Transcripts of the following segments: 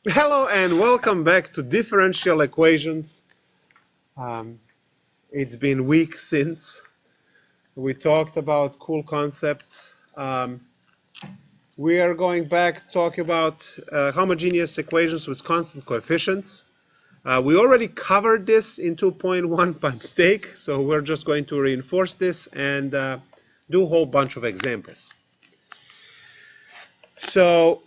Hello and welcome back to differential equations. It's been weeks since we talked about cool concepts. We are going back to talk about homogeneous equations with constant coefficients. We already covered this in 2.1 by mistake, so we're just going to reinforce this and do a whole bunch of examples. So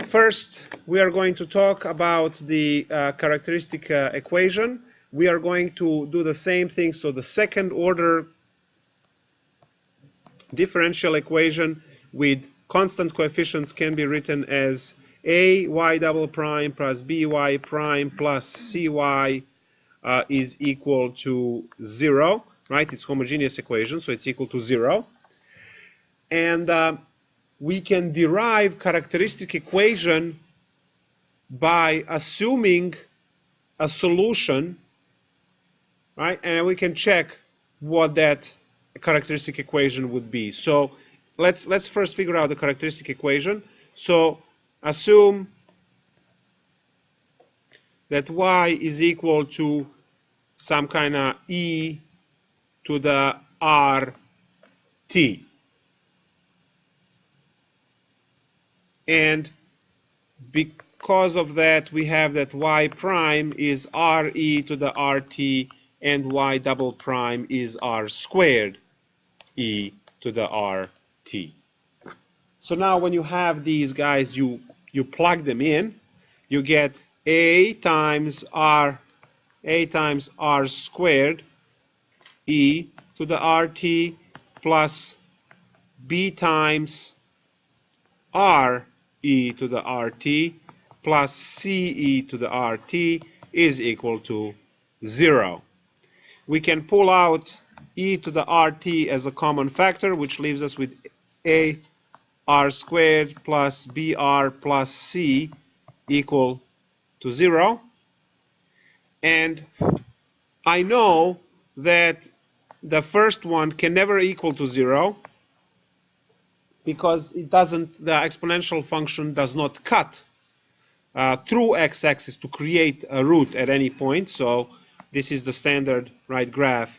first, we are going to talk about the characteristic equation. We are going to do the same thing. So the second order differential equation with constant coefficients can be written as a y double prime plus by prime plus cy is equal to 0, right? It's homogeneous equation, so it's equal to 0. And we can derive characteristic equation by assuming a solution, right? And we can check what that characteristic equation would be. So let's first figure out the characteristic equation. So assume that y is equal to some kind of e to the rt. And because of that, we have that y prime is re to the rt, and y double prime is r squared e to the rt. So now when you have these guys, you plug them in, you get a times r squared e to the rt plus b times r e to the rt plus ce to the rt is equal to 0. We can pull out e to the rt as a common factor, which leaves us with a r squared plus br plus c equal to 0. And I know that the first one can never equal to 0 because it doesn't, the exponential function does not cut through x-axis to create a root at any point. So this is the standard right graph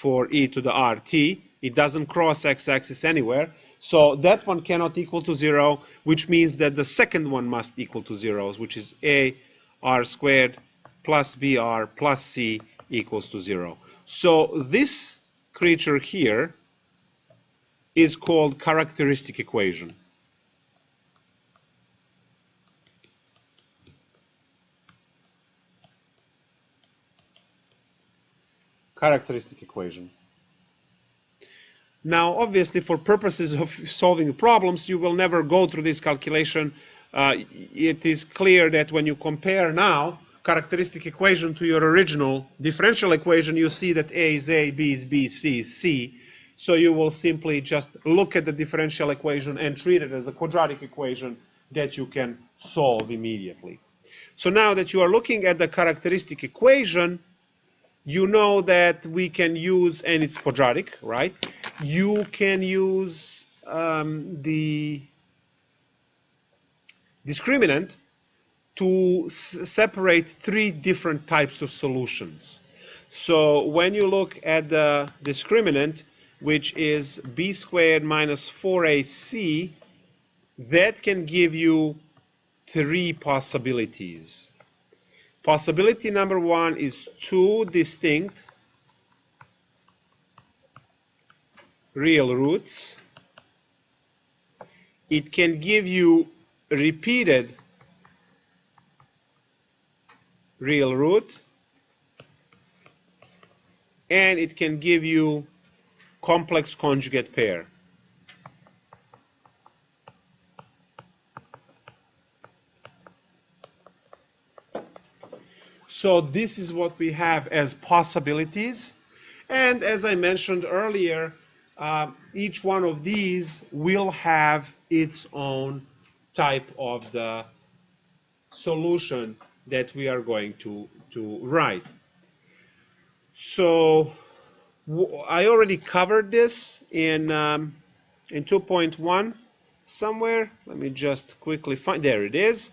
for e to the rt. It doesn't cross x-axis anywhere. So that one cannot equal to 0, which means that the second one must equal to 0, which is a r squared plus br plus c equals to 0. So this creature here is called characteristic equation. Characteristic equation. Now, obviously, for purposes of solving problems, you will never go through this calculation. It is clear that when you compare now characteristic equation to your original differential equation, you see that a is a, b is b, c is c. So you will simply just look at the differential equation and treat it as a quadratic equation that you can solve immediately. So now that you are looking at the characteristic equation, you know that we can use, and it's quadratic, right? You can use the discriminant to separate three different types of solutions. So when you look at the discriminant, which is b squared minus 4ac, that can give you three possibilities. Possibility number one is two distinct real roots. It can give you repeated real root, and it can give you complex conjugate pair. So this is what we have as possibilities. And as I mentioned earlier, each one of these will have its own type of the solution that we are going to write. So I already covered this in 2.1 somewhere. Let me just quickly find, there it is.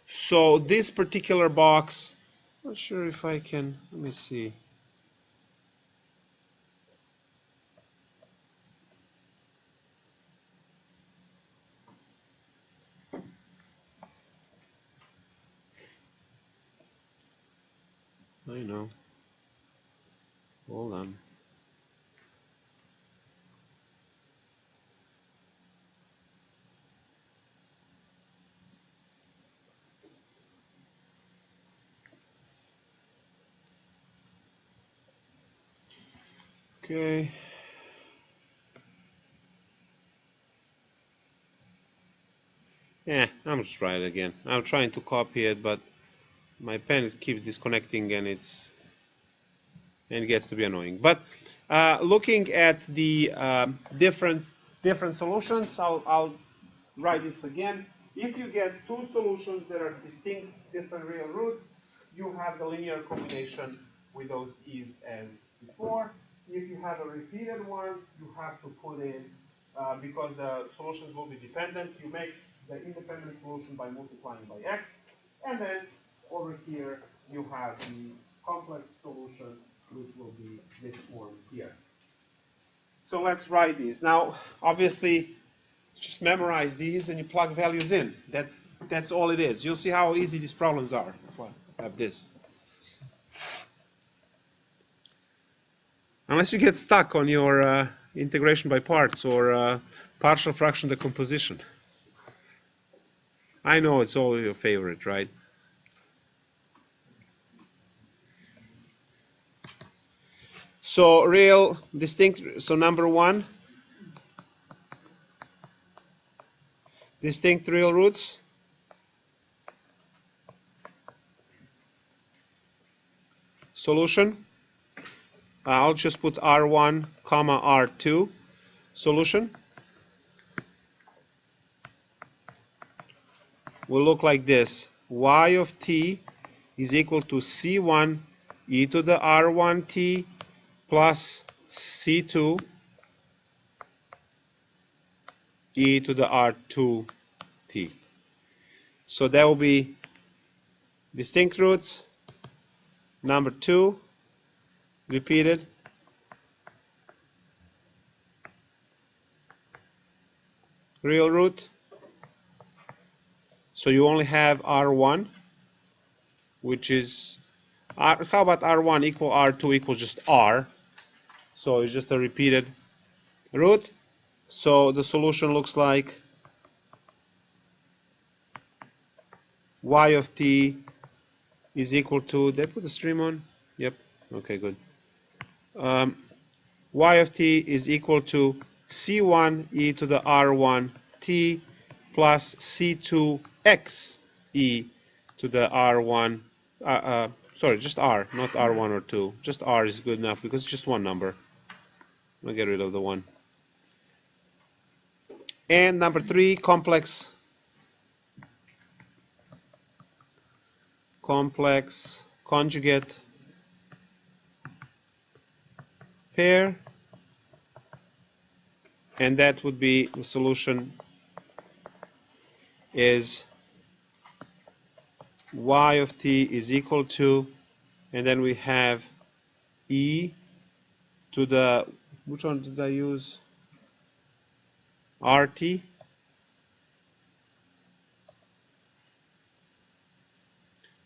So this particular box, not sure if I can, let me see. I know. Hold on. Okay. Yeah, I'm just trying it again. I'm trying to copy it, but my pen keeps disconnecting and it gets to be annoying. But looking at the different solutions, I'll write this again. If you get two solutions that are distinct different real roots, you have the linear combination with those e's as before. If you have a repeated one, you have to put in, because the solutions will be dependent, you make the independent solution by multiplying by x, and then over here you have the complex solution, which will be this form here. So let's write these. Now, obviously, just memorize these and you plug values in. That's all it is. You'll see how easy these problems are. That's why I have this. Unless you get stuck on your integration by parts or partial fraction decomposition. I know it's all your favorite, right? So real distinct, so number one, distinct real roots. Solution. I'll just put R1, comma R2. Solution will look like this. Y of t is equal to C1 e to the R1t plus C2 e to the R2t. So that will be distinct roots. Number two, repeated. Real root. So you only have R1, which is, how about R1 equal R2 equals just R? So it's just a repeated root. So the solution looks like y of t is equal to, did I put the stream on? Yep. Okay, good. Y of t is equal to C1 e to the R1 t plus C2x e to the R1, sorry, just R, not R1 or 2. Just R is good enough because it's just one number. I'll get rid of the 1. And number 3, complex conjugate pair, and that would be, the solution is y of t is equal to, and then we have e to the, which one did I use? RT.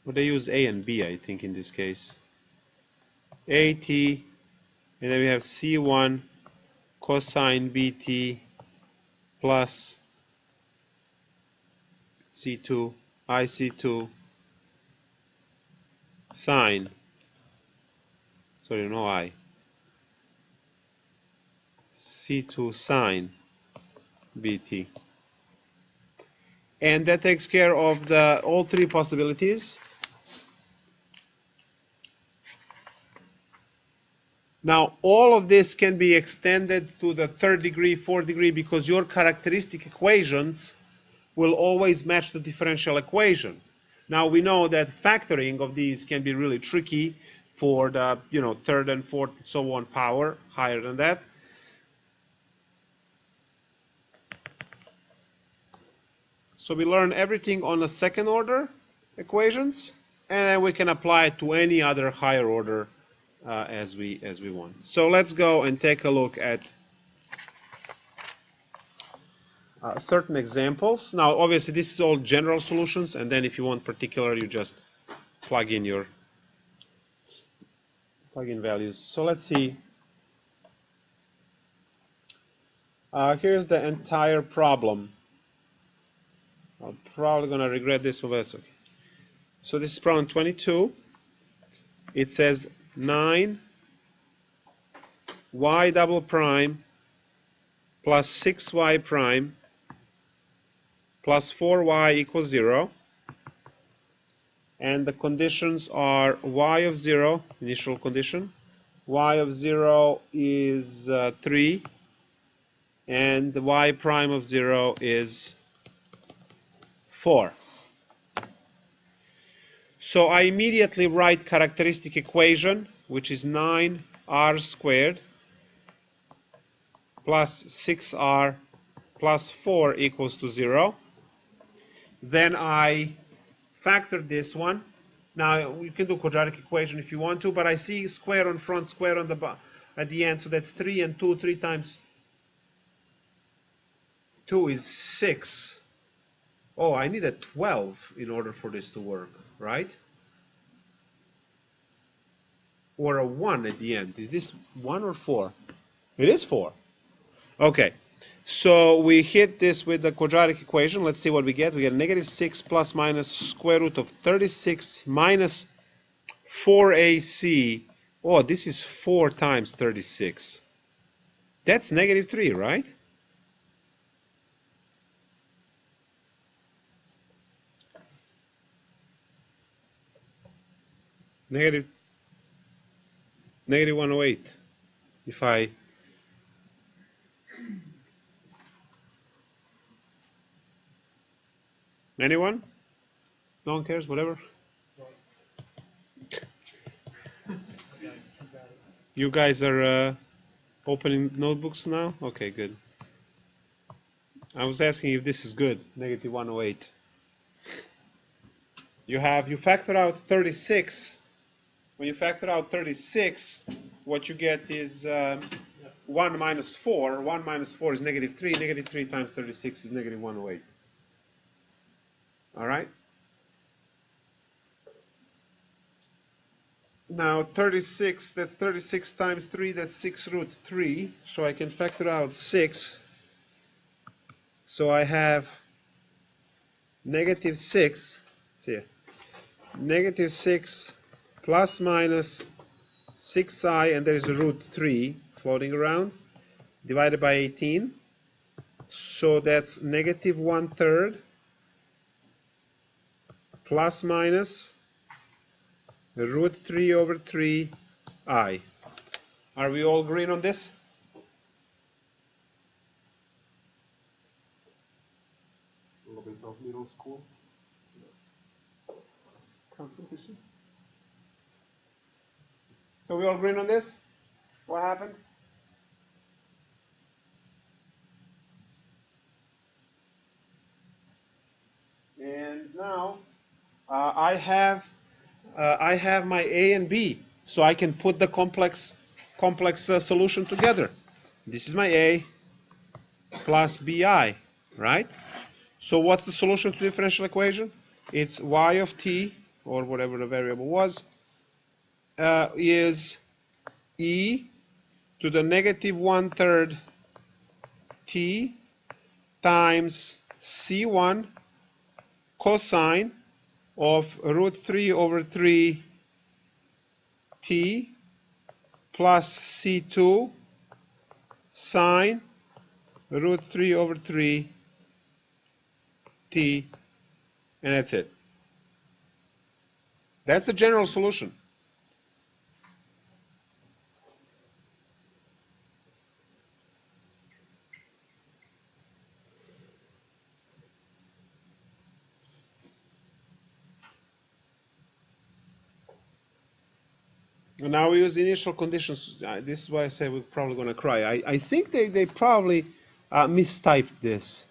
But I use A and B, I think, in this case. AT, and then we have C1 cosine BT plus C2 IC2 sine, sorry, no I, C2 sine BT. And that takes care of all three possibilities. Now, all of this can be extended to the third degree, fourth degree, because your characteristic equations will always match the differential equation. Now, we know that factoring of these can be really tricky for the third and fourth and so on power, higher than that. So we learn everything on the second order. equations, and then we can apply it to any other higher order as we want. So let's go and take a look at certain examples. Now, obviously, this is all general solutions, and then if you want particular, you just plug in values. So let's see. Here's the entire problem. I'm probably going to regret this one, but that's okay. So this is problem 22. It says 9 y double prime plus 6y prime plus 4y equals 0. And the conditions are y of 0, initial condition. Y of 0 is 3. And the y prime of 0 is 4. So I immediately write characteristic equation, which is 9r squared plus 6r plus 4 equals to 0. Then I factor this one. Now you can do quadratic equation if you want to, but I see square on front, square on the at the end, so that's 3 and 2. 3 times 2 is 6. Oh, I need a 12 in order for this to work, right? Or a 1 at the end. Is this 1 or 4? It is 4. Okay, so we hit this with the quadratic equation. Let's see what we get. We get negative 6 plus minus square root of 36 minus 4ac. Oh, this is 4 times 36. That's negative 3, right? Negative 108. If I anyone? No one cares, whatever. You guys are opening notebooks now? Okay, good. I was asking if this is good, negative 108. You factor out 36. When you factor out 36, what you get is 1 minus 4. 1 minus 4 is negative 3. Negative 3 times 36 is negative 108. All right? Now 36, that's 36 times 3, that's 6 root 3. So I can factor out 6. So I have negative 6. See here. Negative 6 plus minus 6i, and there is a root 3 floating around, divided by 18. So that's negative 1/3 plus minus root 3 over 3i. Are we all agreed on this? A little bit of middle school. So we all agreed on this? What happened? And now I have my A and B, so I can put the complex solution together. This is my A plus BI, right? So what's the solution to the differential equation? It's y of t, or whatever the variable was, is e to the negative 1/3 t times c1 cosine of root 3 over 3 t plus c2 sine root 3 over 3 t, and that's it. That's the general solution. And now we use the initial conditions. This is why I say we're probably going to cry. I think they probably mistyped this.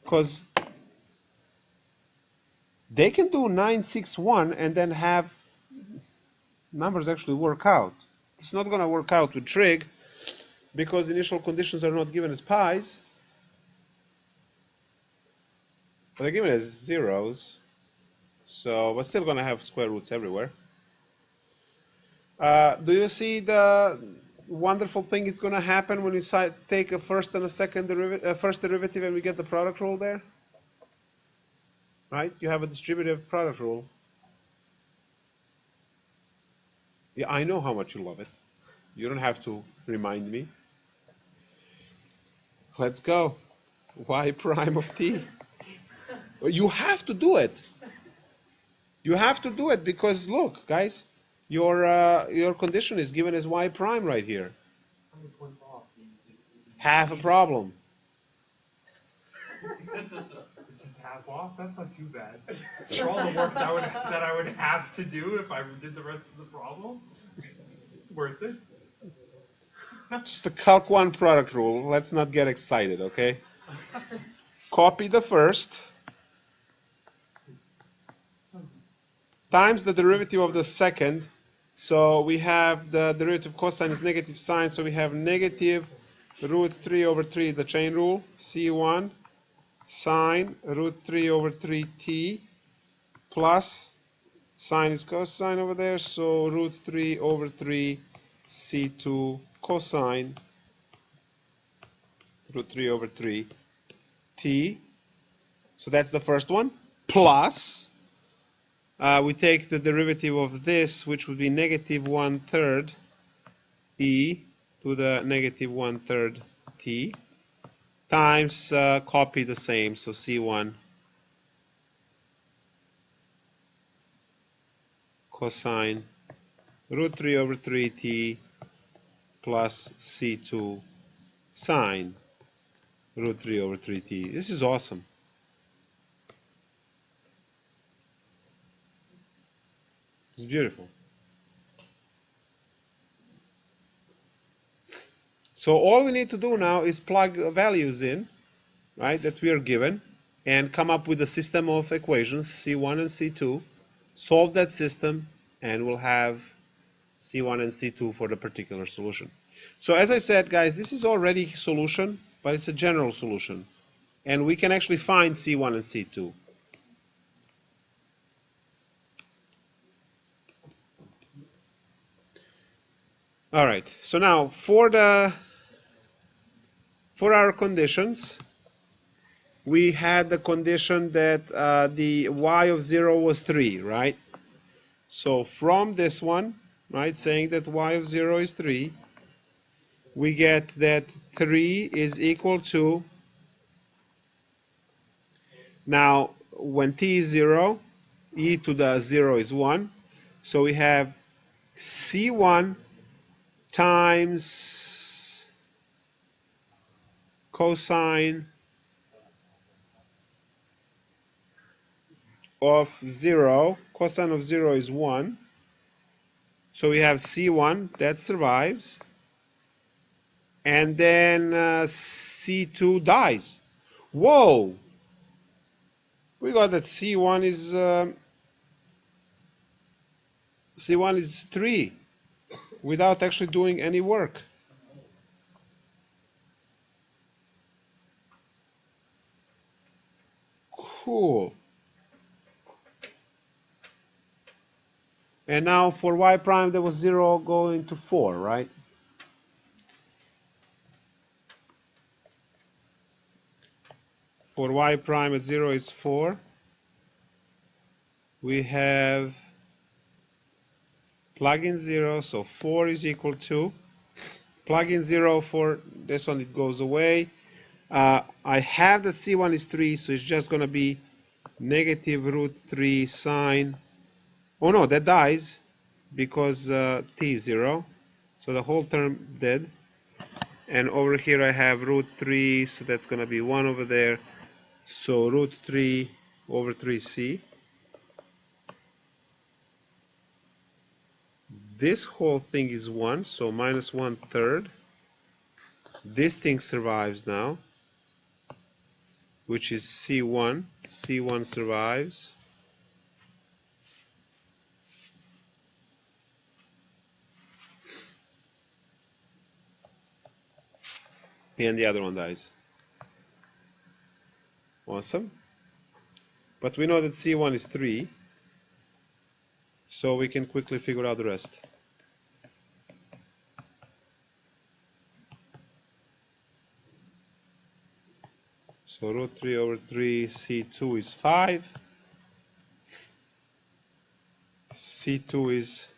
Because They can do 961 and then have numbers actually work out. It's not going to work out with trig because initial conditions are not given as pi's, but they're given as zeros. So we're still going to have square roots everywhere. Do you see the wonderful thing it's going to happen when you take a first and a second derivative, first derivative, and we get the product rule there? Right? You have a distributive product rule. Yeah, I know how much you love it. You don't have to remind me. Let's go. Y prime of t. You have to do it. You have to do it because look, guys, your condition is given as y prime right here. Half a problem. It's just half off? That's not too bad. For all the work that I would have to do if I did the rest of the problem, it's worth it. Just a calc 1 product rule. Let's not get excited, okay? Copy the first times the derivative of the second. So we have the derivative cosine is negative sine, so we have negative root 3 over 3, the chain rule, C1 sine root 3 over 3t plus sine is cosine over there, so root 3 over 3 C2 cosine root 3 over 3 t. So that's the first one. Plus, we take the derivative of this, which would be negative 1/3 e to the negative 1/3 t, times copy the same, so C1 cosine root 3 over 3t plus C2 sine root 3 over 3t. This is awesome. It's beautiful. So all we need to do now is plug values in, right, that we are given, and come up with a system of equations, C1 and C2, solve that system, and we'll have C1 and C2 for the particular solution. So as I said, guys, this is already a solution, but it's a general solution. And we can actually find C1 and C2. All right, so now for our conditions, we had the condition that the y of 0 was 3, right? So from this one, right, saying that y of 0 is 3, we get that 3 is equal to, now when t is 0, e to the 0 is 1, so we have c1 times cosine of 0, cosine of 0 is 1, so we have c1 that survives, and then c2 dies. Whoa! We got that c1 is 3 without actually doing any work. Cool. And now for y prime there was 0 going to 4, right? For y prime at 0 is 4. We have plug in 0, so 4 is equal to, plug in 0 for this one, it goes away. I have that c1 is 3, so it's just going to be negative root 3 sine. Oh no, that dies because t is 0, so the whole term dead. And over here I have root 3, so that's going to be 1 over there, so root 3 over 3c. This whole thing is 1, so minus 1/3. This thing survives now, which is c1. c1 survives. and the other one dies. Awesome. But we know that C1 is 3, so we can quickly figure out the rest. So root 3 over 3, C2 is 5. C2 is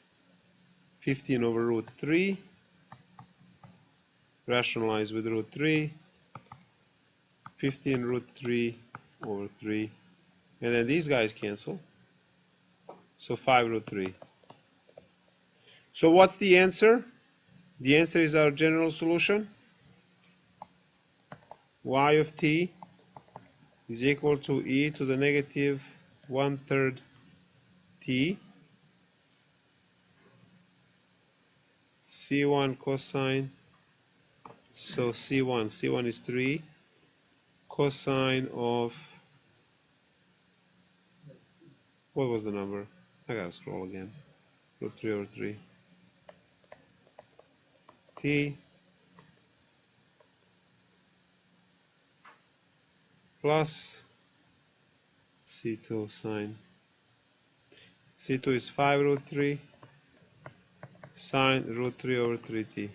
15 over root 3. Rationalize with root 3. 15 root 3 over 3. And then these guys cancel. So 5 root 3. So what's the answer? The answer is our general solution. Y of t is equal to e to the negative 1/3 t C1 cosine. So C1 is 3 cosine of, what was the number? I gotta scroll again. Root 3 over 3 t plus C2 sine. C2 is 5 root 3 sine root 3 over 3t.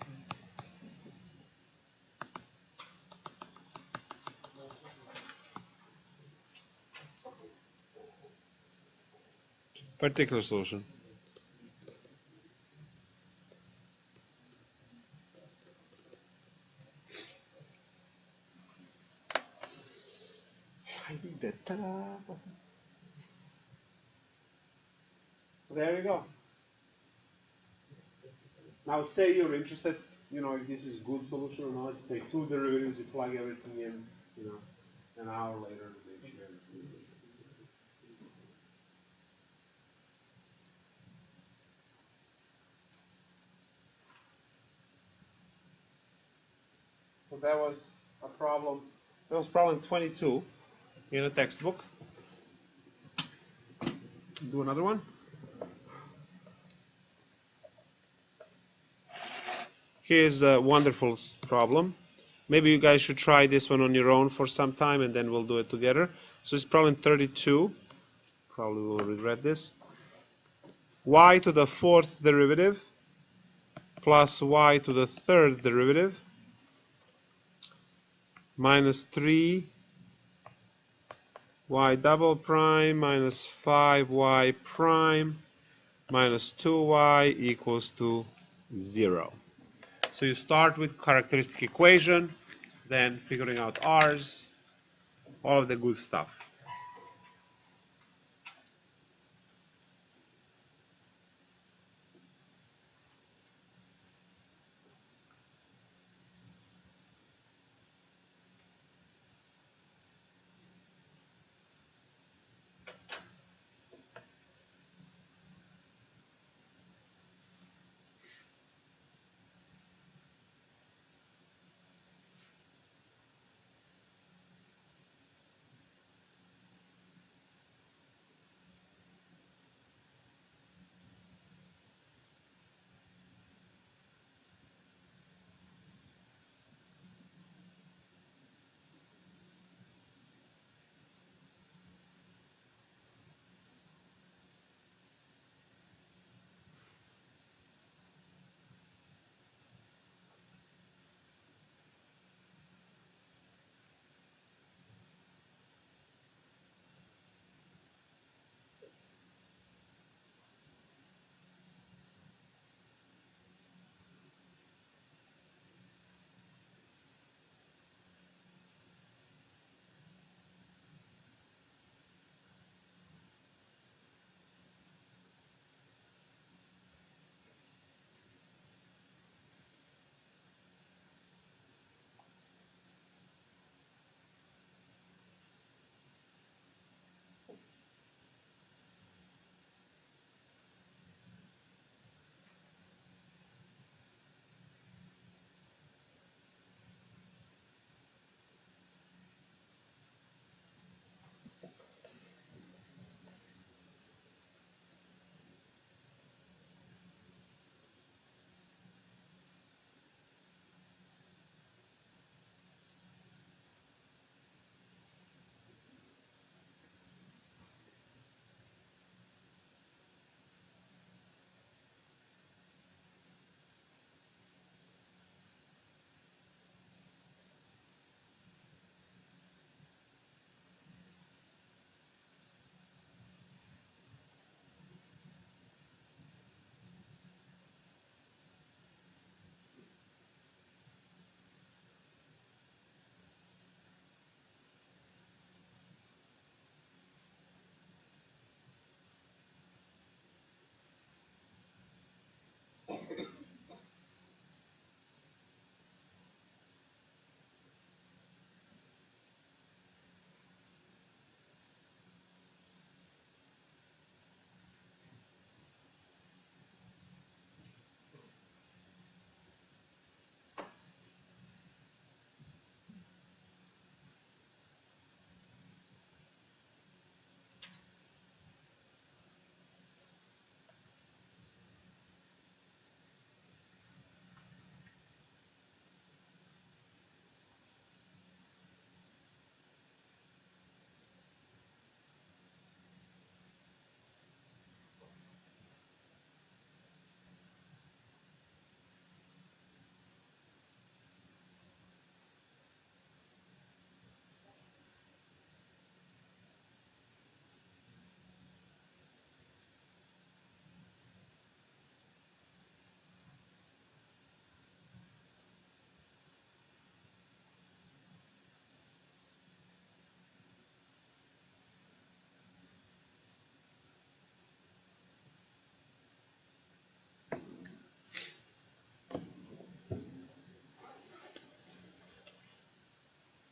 Particular solution. I need that. There you go. Now say you're interested, if this is good solution or not. You take two derivatives, you plug everything in, an hour later. Make sure everything is. So that was a problem. That was problem 22 in a textbook. Do another one. Here's a wonderful problem. Maybe you guys should try this one on your own for some time and then we'll do it together. So it's problem 32. Probably will regret this. Y to the fourth derivative plus y to the third derivative minus 3 y double prime minus 5y prime minus 2y equals to 0. So you start with characteristic equation, then figuring out r's, all of the good stuff.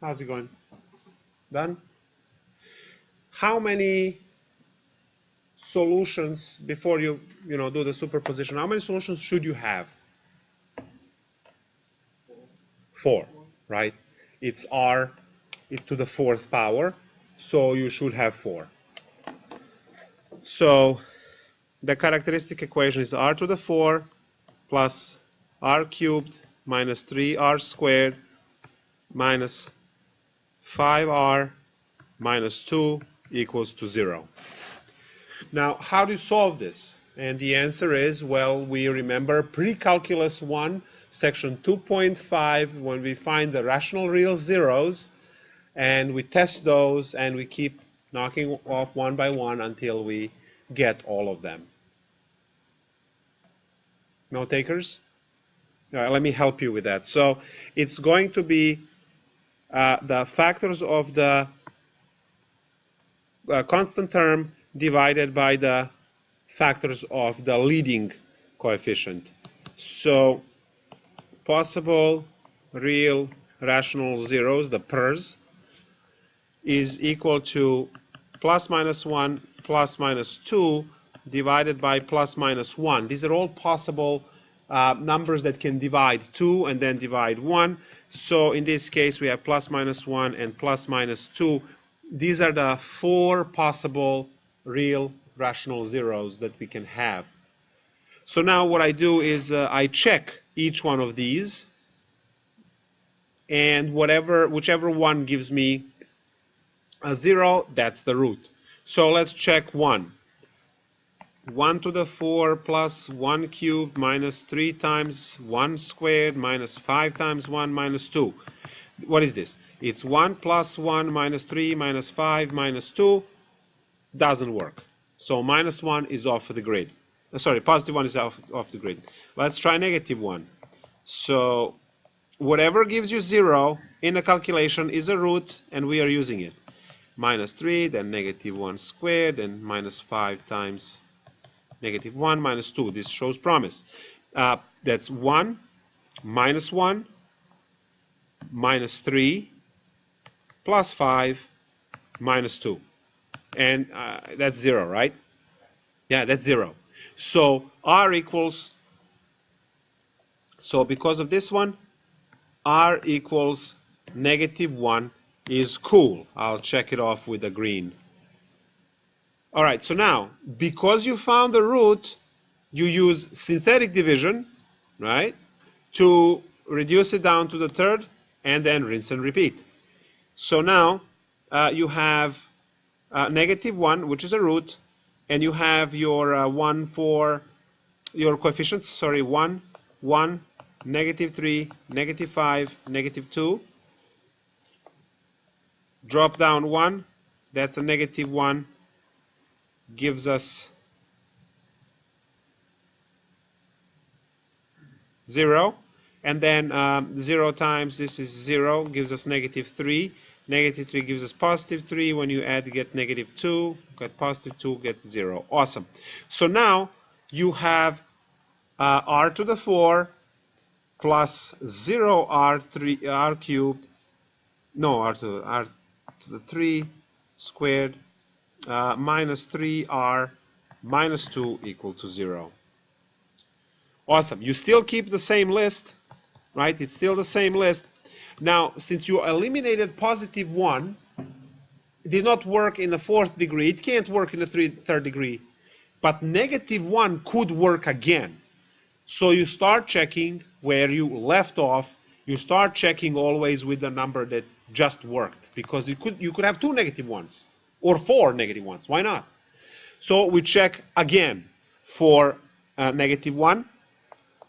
How's it going? Done? How many solutions before you do the superposition? How many solutions should you have? 4, right? It's r to the 4th power, so you should have 4. So the characteristic equation is r to the 4 plus r cubed minus 3r squared minus 5r minus 2 equals to 0. Now, how do you solve this? And the answer is, well, we remember pre-calculus 1, section 2.5, when we find the rational real zeros, and we test those, and we keep knocking off one by one until we get all of them. No takers? All right, let me help you with that. So it's going to be the factors of the constant term divided by the factors of the leading coefficient. So possible real rational zeros, the PRs, is equal to plus minus 1 plus minus 2 divided by plus minus 1. These are all possible numbers that can divide 2 and then divide 1. So in this case, we have plus minus 1 and plus minus 2. These are the 4 possible real rational zeros that we can have. So now what I do is I check each one of these, and whichever one gives me a 0, that's the root. So let's check 1. 1 to the 4 plus 1 cubed minus 3 times 1 squared minus 5 times 1 minus 2. What is this? It's 1 plus 1 minus 3 minus 5 minus 2. Doesn't work. So minus 1 is off the grid. Sorry, positive 1 is off the grid. Let's try negative 1. So whatever gives you 0 in a calculation is a root, and we are using it. Minus 3, then negative 1 squared, then minus 5 times negative 1 minus 2. This shows promise. That's 1, minus 1, minus 3, plus 5, minus 2. And that's 0, right? Yeah, that's 0. So r equals, so because of this one, r equals negative 1 is cool. I'll check it off with a green. All right, so now, because you found the root, you use synthetic division, right, to reduce it down to the third, and then rinse and repeat. So now you have negative 1, which is a root, and you have your 1 for your coefficients, sorry, 1, 1, negative 3, negative 5, negative 2. Drop down 1, that's a negative 1, gives us 0. And then 0 times this is 0, gives us negative 3. Negative 3 gives us positive 3. When you add, you get negative 2. Get positive 2, get 0. Awesome. So now you have r to the 4 plus 0 r cubed, no, r to the 3 squared minus 3r minus 2 equal to 0. Awesome. You still keep the same list, right? It's still the same list. Now, since you eliminated positive 1, it did not work in the 4th degree. It can't work in the 3rd degree. But negative 1 could work again. So you start checking where you left off. You start checking always with the number that just worked, because you could have 2 negative 1s or 4 negative 1s. Why not? So we check again for negative 1.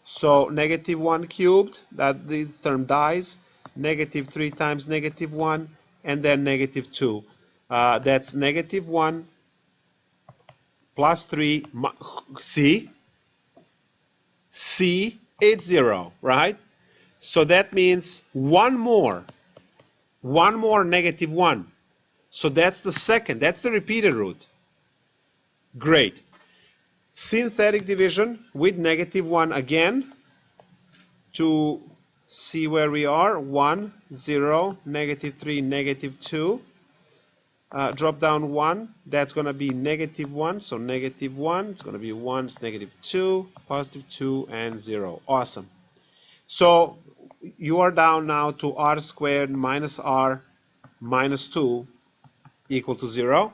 So negative 1 cubed, that this term dies. Negative 3 times negative 1, and then negative 2. That's negative 1 plus 3. See? See? It's 0, right? So that means one more negative 1. So that's the second. That's the repeated root. Great. Synthetic division with negative 1 again to see where we are. 1, 0, -3, -2. Drop down 1, that's going to be -1, so -1, it's going to be 1, it's -2, +2, and 0. Awesome. So you are down now to r squared minus r minus 2 equal to 0.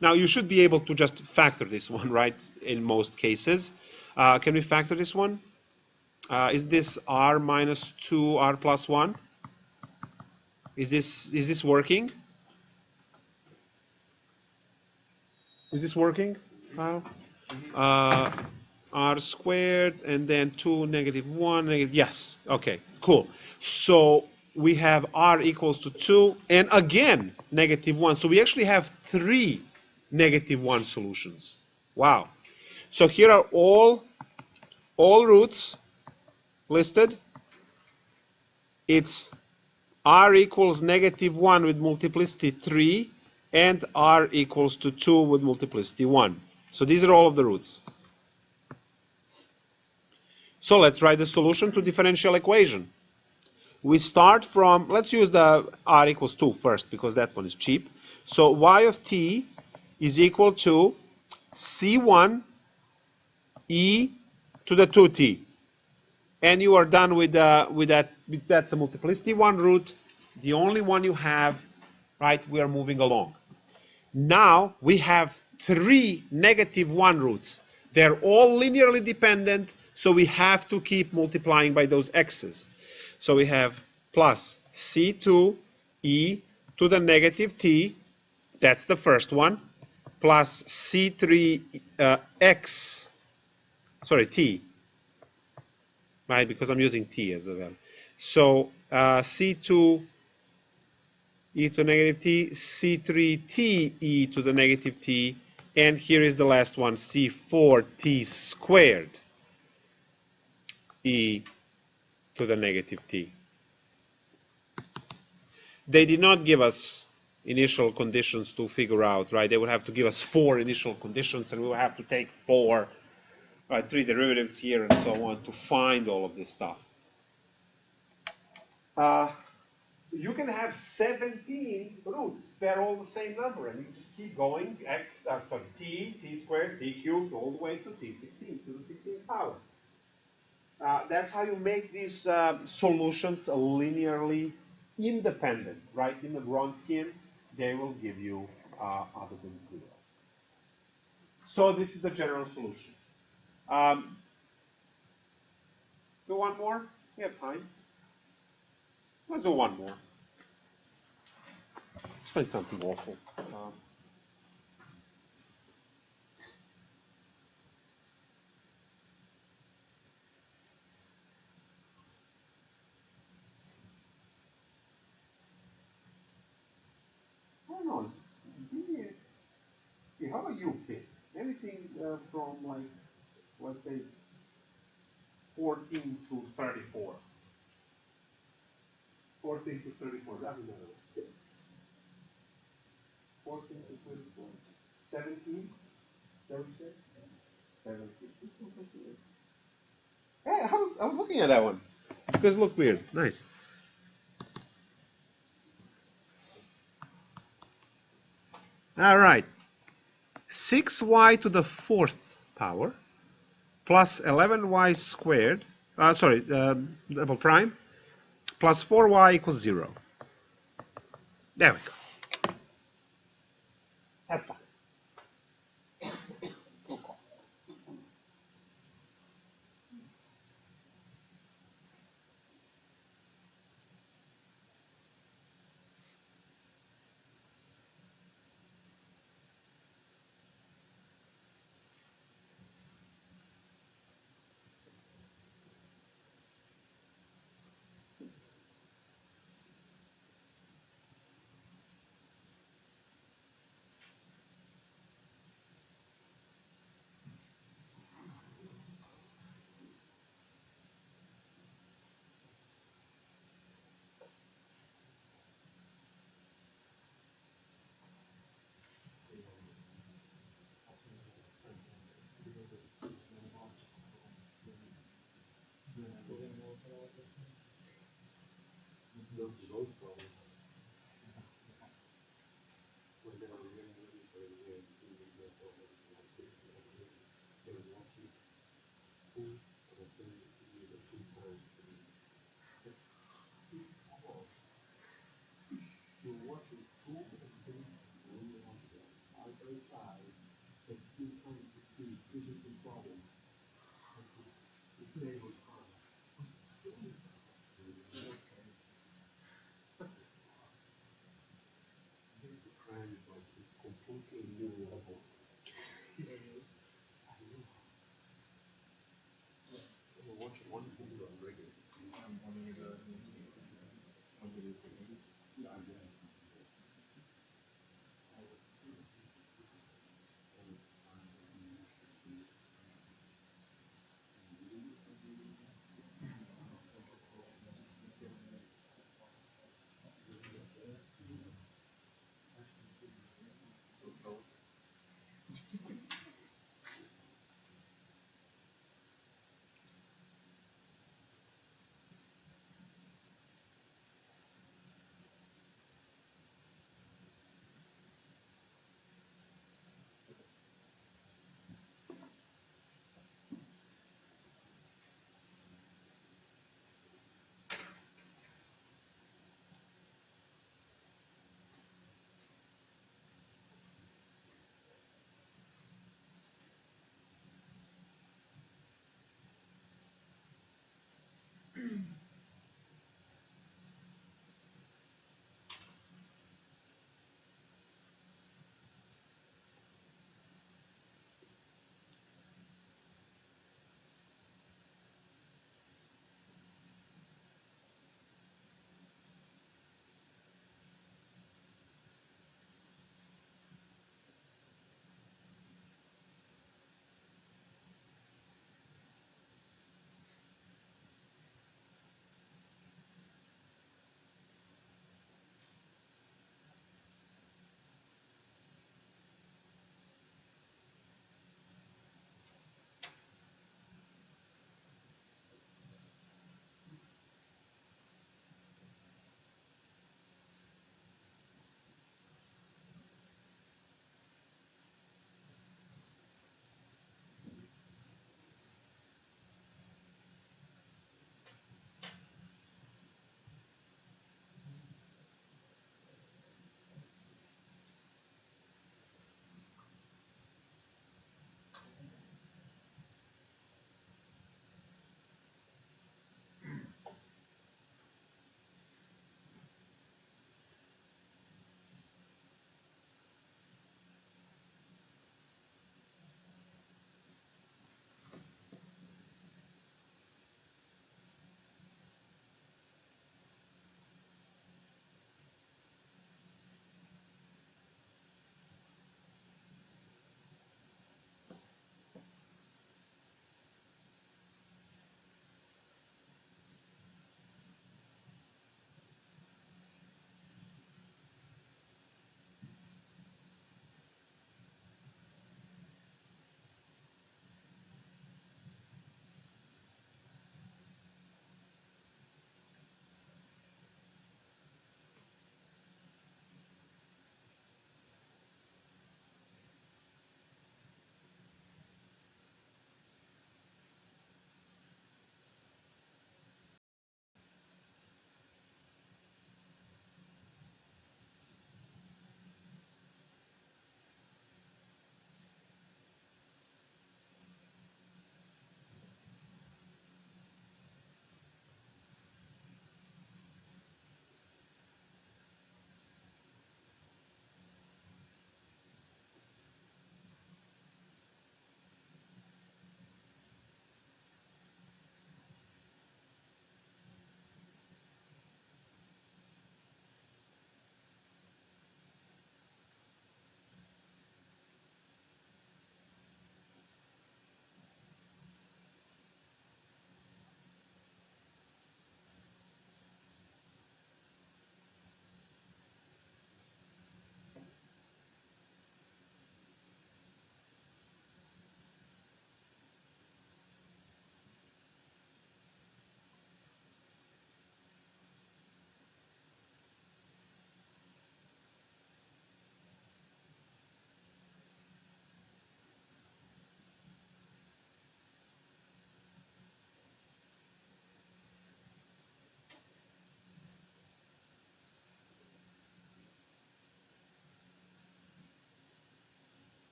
Now you should be able to just factor this one, right, in most cases. Can we factor this one? Is this r minus 2 r plus 1? Is this working? Is this working? R squared and then 2 -1 yes, okay, cool. So we have r equals to 2 and again -1, so we actually have 3 -1 solutions. Wow. So here are all roots listed. It's r equals -1 with multiplicity 3 and r equals to 2 with multiplicity 1. So these are all of the roots. So let's write the solution to differential equation. We start from, let's use the r equals 2 first because that one is cheap. So y of t is equal to c1 e to the 2t. And you are done with that. That's a multiplicity 1 root, the only one you have, right? We are moving along. Now we have 3 -1 roots. They're all linearly dependent, so we have to keep multiplying by those x's. So we have plus c2 e to the -t, that's the first one, plus c3 t, right, because I'm using t as the value. So c2 e to the -t, c3t e to the -t, and here is the last one, c4t squared e to the -t. They did not give us initial conditions to figure out, right? They would have to give us 4 initial conditions, and we would have to take 4, right, 3 derivatives here and so on to find all of this stuff. You can have 17 roots. They're all the same number, and you just keep going. T squared, t cubed, all the way to t16 to the 16th power. That's how you make these solutions linearly independent, right? In the Wronskian, they will give you other than 0. So this is the general solution. Do one more? We have time. Let's do one more. Let's find something awful. I don't know. How about you pick? Anything from, like, let's say 14 to 34. 14 to 34, doesn't matter. 14 to 34. 17? That what you said? 17. Hey, I was looking at that one. Because it looked weird. Nice. All right. 6y to the 4th power plus 11y squared, double prime, plus 4y equals 0. There we go. Have fun.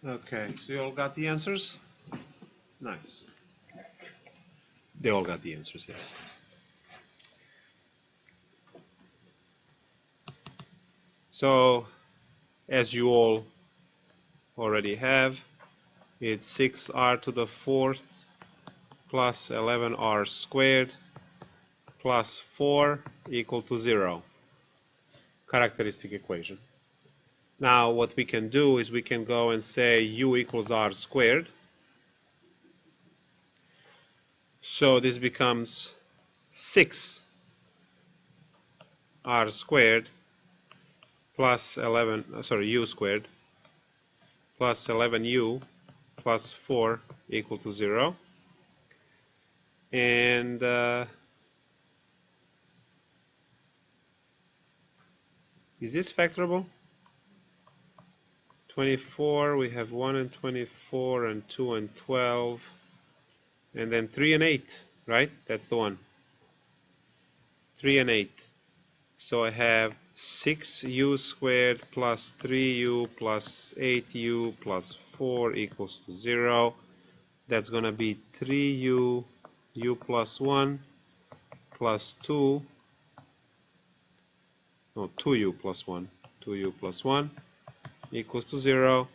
Okay, so you all got the answers? Nice. They all got the answers, yes. So, as you all already have, it's 6r to the 4th plus 11r squared plus 4 equal to 0. Characteristic equation. Now what we can do is we can go and say u equals r squared. So this becomes 6r squared plus 11, sorry, u squared plus 11u plus 4 equal to 0. And is this factorable? 24, we have 1 and 24 and 2 and 12 and then 3 and 8, right? That's the one. 3 and 8. So I have 6u squared plus 3u plus 8u plus 4 equals to 0. That's going to be 3u, u plus 1 plus 2, no, 2u plus 1, 2u plus 1 equals to 0.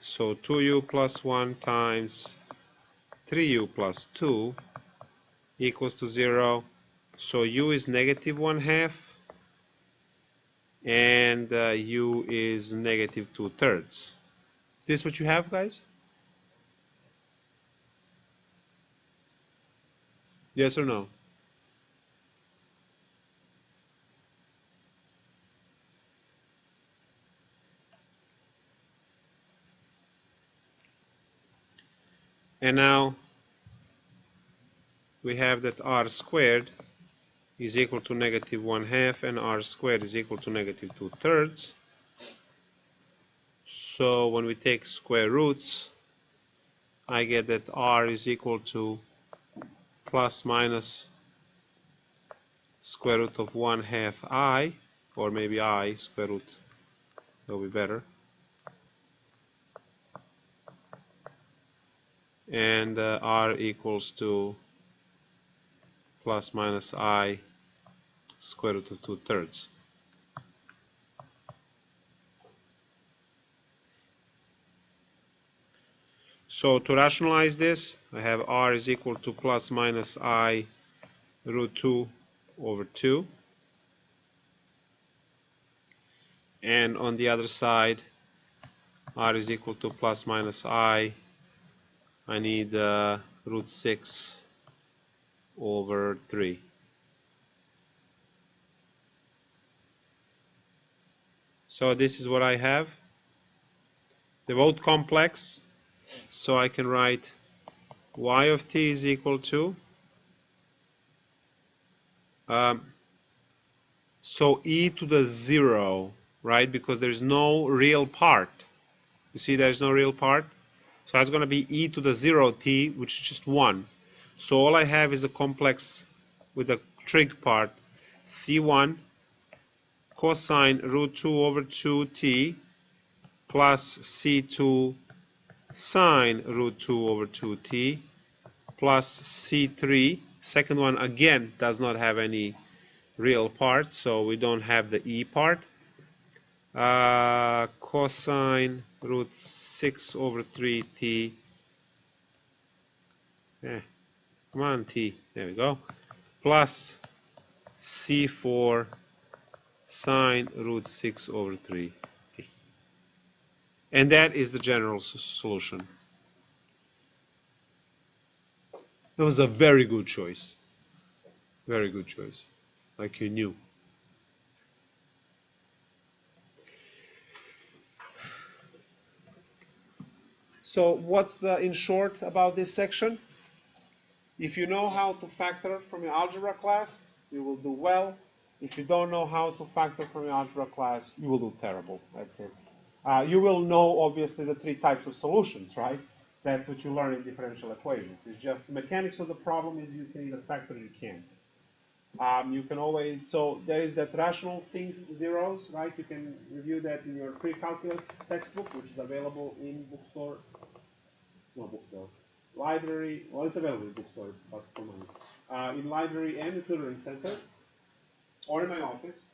So 2u plus 1 times 3u plus 2 equals to 0. So u is negative 1/2 and u is negative 2/3. Is this what you have, guys? Yes or no? And now we have that r squared is equal to negative 1/2 and r squared is equal to negative 2/3. So when we take square roots, I get that r is equal to plus minus square root of 1/2 I, or maybe I square root, that will be better. And r equals to plus minus I square root of 2/3. So to rationalize this, I have r is equal to plus minus I root 2 over 2. And on the other side, r is equal to plus minus I need root 6 over 3. So this is what I have. They're both complex, so I can write y of t is equal to so e to the 0, right? Because there's no real part. You see there's no real part? So that's going to be e to the 0 t, which is just 1. So all I have is a complex with a trig part, c1 cosine root 2 over 2t plus c2 sine root 2 over 2t plus c3. Second one again does not have any real part, so we don't have the e part. Cosine root 6 over 3t. Come on, t. There we go. Plus c4 sine root 6 over 3t. And that is the general solution. That was a very good choice. Very good choice. Like you knew. So what's the in short about this section? If you know how to factor from your algebra class, you will do well. If you don't know how to factor from your algebra class, you will do terrible. That's it. You will know, obviously, the 3 types of solutions, right? That's what you learn in differential equations. It's just the mechanics of the problem is you can either factor or you can't. You can always, so there is that rational thing zeros, right? You can review that in your pre-calculus textbook, which is available in bookstore, no bookstore, library, well it's available in bookstore, but for money. In library and the tutoring center, or in my office.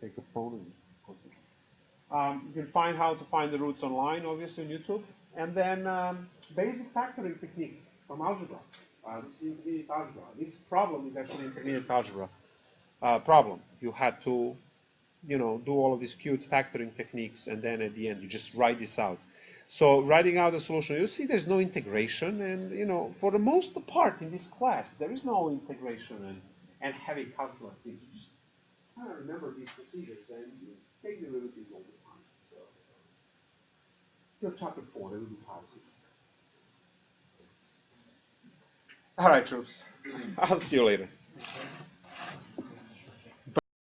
Take a phone and You can find how to find the roots online, obviously on YouTube. And then basic factoring techniques from algebra. This is intermediate algebra. This problem is actually intermediate algebra problem. You had to, do all of these cute factoring techniques, and then at the end you just write this out. So writing out the solution, you see there's no integration, and for the most part in this class there is no integration and heavy calculus things. You just kind of remember these procedures, and you take the derivatives all the time. So, till chapter 4, there will be 5, 6. All right, troops. I'll see you later.